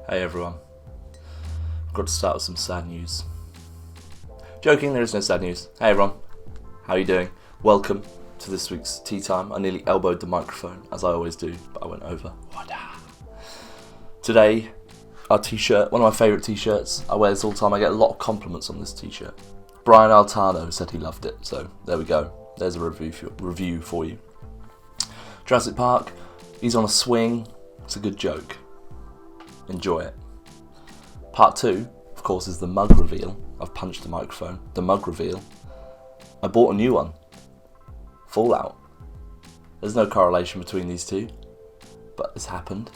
Hey everyone. I've got to start with some sad news. Joking, there is no sad news. Hey everyone, how are you doing? Welcome to this week's Tea Time. I nearly elbowed the microphone, as I always do, but I went over. Today, our t-shirt, one of my favourite t-shirts. I wear this all the time. I get a lot of compliments on this t-shirt. Brian Altano said he loved it, so there we go. There's a review for you. Jurassic Park, he's on a swing. It's a good joke. Enjoy it. Part 2, of course, is the mug reveal. I've punched the microphone. The mug reveal. I bought a new one. Fallout. There's no correlation between these two, but it's happened.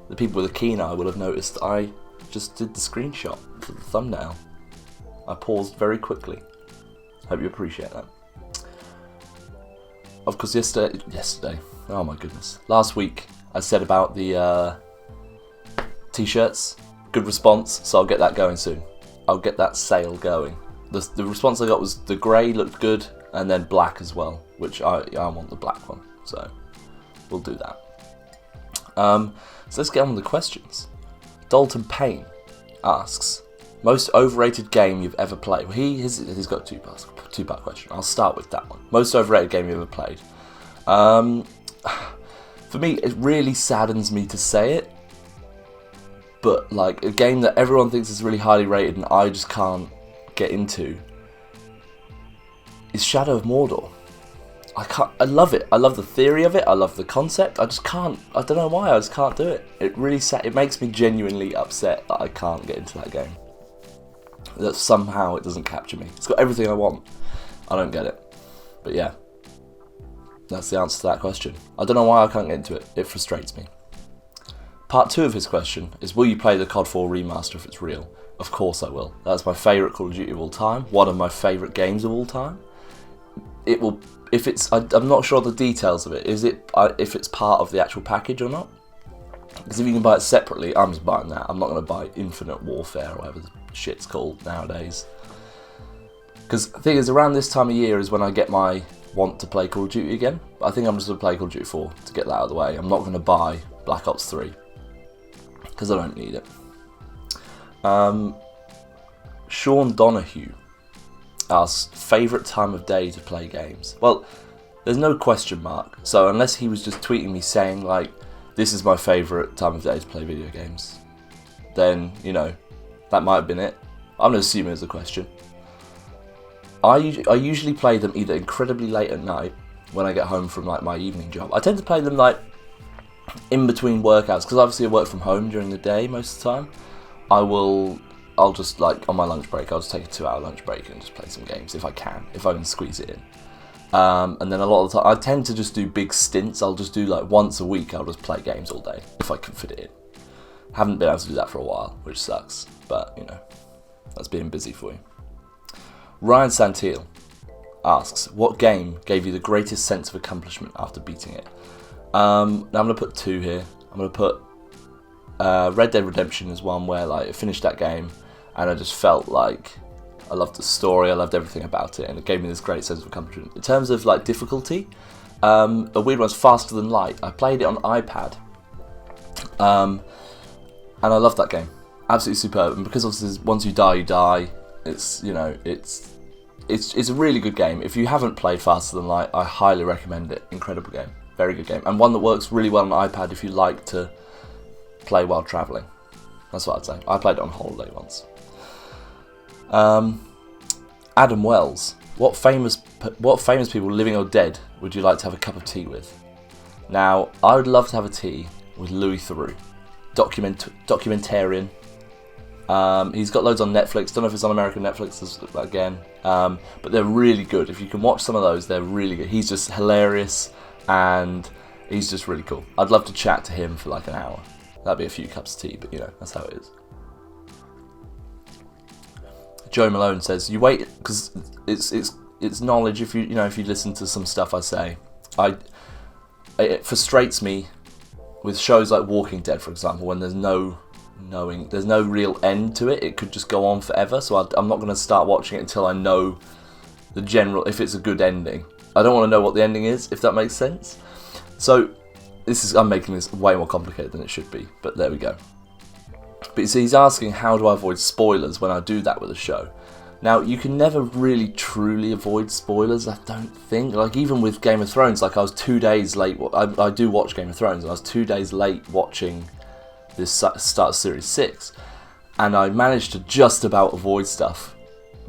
The people with a keen eye will have noticed I just did the screenshot for the thumbnail. I paused very quickly. Hope you appreciate that. Of course, yesterday, oh my goodness, last week I said about the t-shirts. Good response, so I'll get that going soon. I'll get that sale going. The response I got was the grey looked good, and then black as well, which I want the black one, so we'll do that. So let's get on with the questions. Dalton Payne asks, most overrated game you've ever played? Well, he's got a two-part question. I'll start with that one. Most overrated game you've ever played? For me, it really saddens me to say it, but like a game that everyone thinks is really highly rated and I just can't get into is Shadow of Mordor. I love it. I love the theory of it. I love the concept. I just can't. I don't know why. I just can't do it. It really it makes me genuinely upset that I can't get into that game. That somehow it doesn't capture me. It's got everything I want. I don't get it. But yeah, that's the answer to that question. I don't know why I can't get into it. It frustrates me. Part 2 of his question is, will you play the COD 4 remaster if it's real? Of course I will. That's my favourite Call of Duty of all time. One of my favourite games of all time. It will, if it's, I'm not sure the details of it. Is it, if it's part of the actual package or not? Because if you can buy it separately, I'm just buying that. I'm not going to buy Infinite Warfare or whatever the shit's called nowadays. Because the thing is, around this time of year is when I get my want to play Call of Duty again. But I think I'm just going to play Call of Duty 4 to get that out of the way. I'm not going to buy Black Ops 3. Because I don't need it. Sean Donahue asks, favourite time of day to play games? Well, there's no question mark. So unless he was just tweeting me saying, like, this is my favourite time of day to play video games, then, you know, that might have been it. I'm going to assume it was a question. I usually play them either incredibly late at night when I get home from, like, my evening job. I tend to play them, like, in between workouts, because obviously I work from home during the day most of the time. I'll just, like, on my lunch break, I'll just take a 2-hour lunch break and just play some games if I can squeeze it in. And then a lot of the time, I tend to just do big stints. I'll just do, like, once a week, I'll just play games all day if I can fit it in. Haven't been able to do that for a while, which sucks, but, you know, that's being busy for you. Ryan Santil asks, what game gave you the greatest sense of accomplishment after beating it? Now I'm going to put 2 here. I'm going to put Red Dead Redemption is one where, like, I finished that game and I just felt like I loved the story, I loved everything about it, and it gave me this great sense of accomplishment. In terms of, like, difficulty, a weird one's Faster Than Light. I played it on iPad, and I loved that game. Absolutely superb. And because obviously once you die, you die. It's, you know, it's a really good game. If you haven't played Faster Than Light, I highly recommend it. Incredible game. Very good game. And one that works really well on iPad if you like to play while travelling. That's what I'd say. I played it on holiday once. Adam Wells. What famous people, living or dead, would you like to have a cup of tea with? Now, I would love to have a tea with Louis Theroux. Documentarian. He's got loads on Netflix. Don't know if it's on American Netflix again. But they're really good. If you can watch some of those, they're really good. He's just hilarious. And he's just really cool. I'd love to chat to him for like an hour. That'd be a few cups of tea, but you know, that's how it is. Joe Malone says, you wait, because it's knowledge. If you listen to some stuff I say, it frustrates me with shows like Walking Dead, for example, when there's no real end to it. It could just go on forever. So I'm not going to start watching it until I know the general, if it's a good ending. I don't want to know what the ending is, if that makes sense. So I'm making this way more complicated than it should be, but there we go. But so he's asking, how do I avoid spoilers when I do that with a show? Now, you can never really truly avoid spoilers, I don't think. Like, even with Game of Thrones, like, I was 2 days late. I do watch Game of Thrones, and I was 2 days late watching this start of Series 6. And I managed to just about avoid stuff.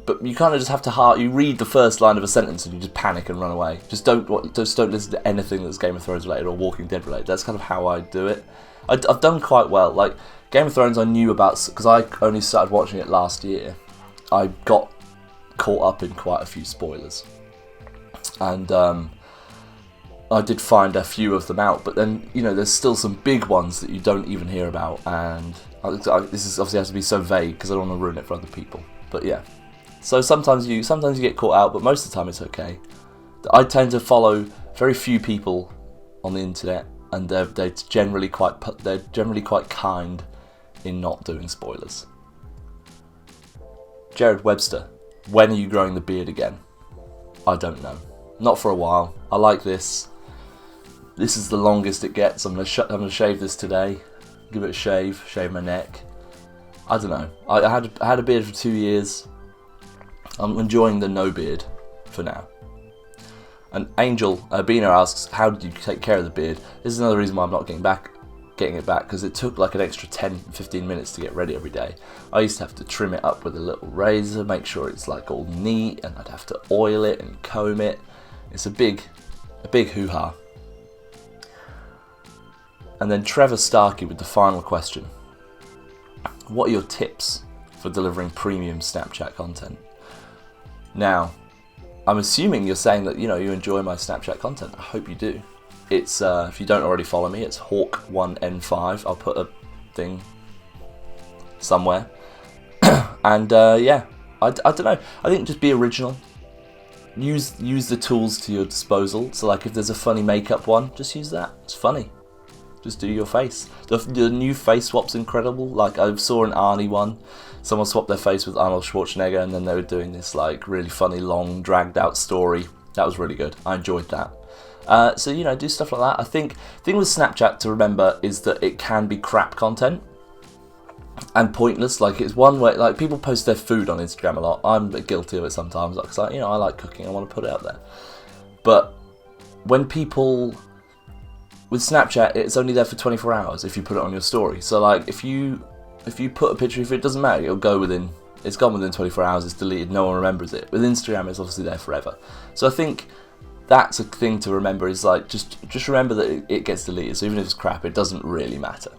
But you kind of just have to you read the first line of a sentence and you just panic and run away. Just don't listen to anything that's Game of Thrones related or Walking Dead related. That's kind of how I do it. I've done quite well. Like, Game of Thrones I knew about, because I only started watching it last year. I got caught up in quite a few spoilers, and I did find a few of them out. But then, you know, there's still some big ones that you don't even hear about, and this is obviously has to be so vague because I don't want to ruin it for other people. But yeah, so sometimes you get caught out, but most of the time it's okay. I tend to follow very few people on the internet, and they're generally quite kind in not doing spoilers. Jared Webster, when are you growing the beard again? I don't know. Not for a while. I like this. This is the longest it gets. I'm gonna shave this today. Give it a shave. Shave my neck. I don't know. I had a beard for 2 years. I'm enjoying the no beard for now. And Angel Bina asks, how did you take care of the beard? This is another reason why I'm not getting it back, because it took like an extra 10-15 minutes to get ready every day. I used to have to trim it up with a little razor, make sure it's like all neat, and I'd have to oil it and comb it. It's a big hoo-ha. And then Trevor Starkey with the final question. What are your tips for delivering premium Snapchat content? Now, I'm assuming you're saying that, you know, you enjoy my Snapchat content. I hope you do. It's, if you don't already follow me, it's Hawk1N5. I'll put a thing somewhere. And yeah, I don't know. I think just be original. Use the tools to your disposal. So like if there's a funny makeup one, just use that. It's funny. Just do your face. The new face swap's incredible. Like I saw an Arnie one. Someone swapped their face with Arnold Schwarzenegger, and then they were doing this like really funny, long, dragged out story. That was really good. I enjoyed that. So, you know, do stuff like that. I think the thing with Snapchat to remember is that it can be crap content and pointless. Like, it's one way, like, people post their food on Instagram a lot. I'm guilty of it sometimes, because, like, you know, I like cooking, I want to put it out there. But when with Snapchat, it's only there for 24 hours if you put it on your story. So, like, if you put a picture of it, doesn't matter, it's gone within 24 hours, it's deleted, no one remembers it. With Instagram, it's obviously there forever. So I think that's a thing to remember, is like, just remember that it gets deleted, so even if it's crap, it doesn't really matter.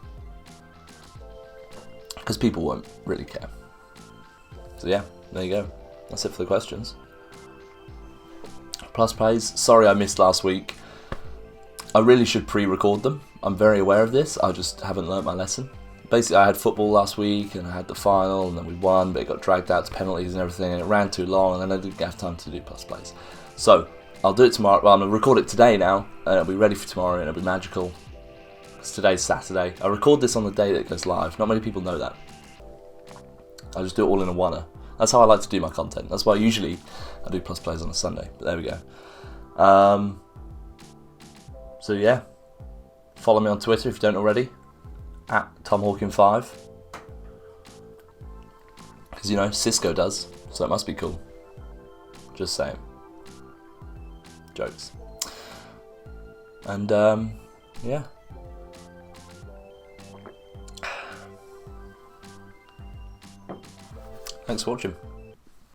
Because people won't really care. So yeah, there you go. That's it for the questions. Plus plays, sorry I missed last week. I really should pre-record them. I'm very aware of this, I just haven't learnt my lesson. Basically, I had football last week, and I had the final, and then we won, but it got dragged out to penalties and everything, and it ran too long, and then I didn't have time to do plus plays. So, I'll do it tomorrow. Well, I'm going to record it today now, and it'll be ready for tomorrow, and it'll be magical. Because today's Saturday. I record this on the day that it goes live. Not many people know that. I just do it all in a oneer. That's how I like to do my content. That's why usually I do plus plays on a Sunday. But there we go. So yeah. Follow me on Twitter if you don't already. @TomHawkin5. Because, you know, Cisco does. So it must be cool. Just saying. Jokes. And yeah. Thanks for watching.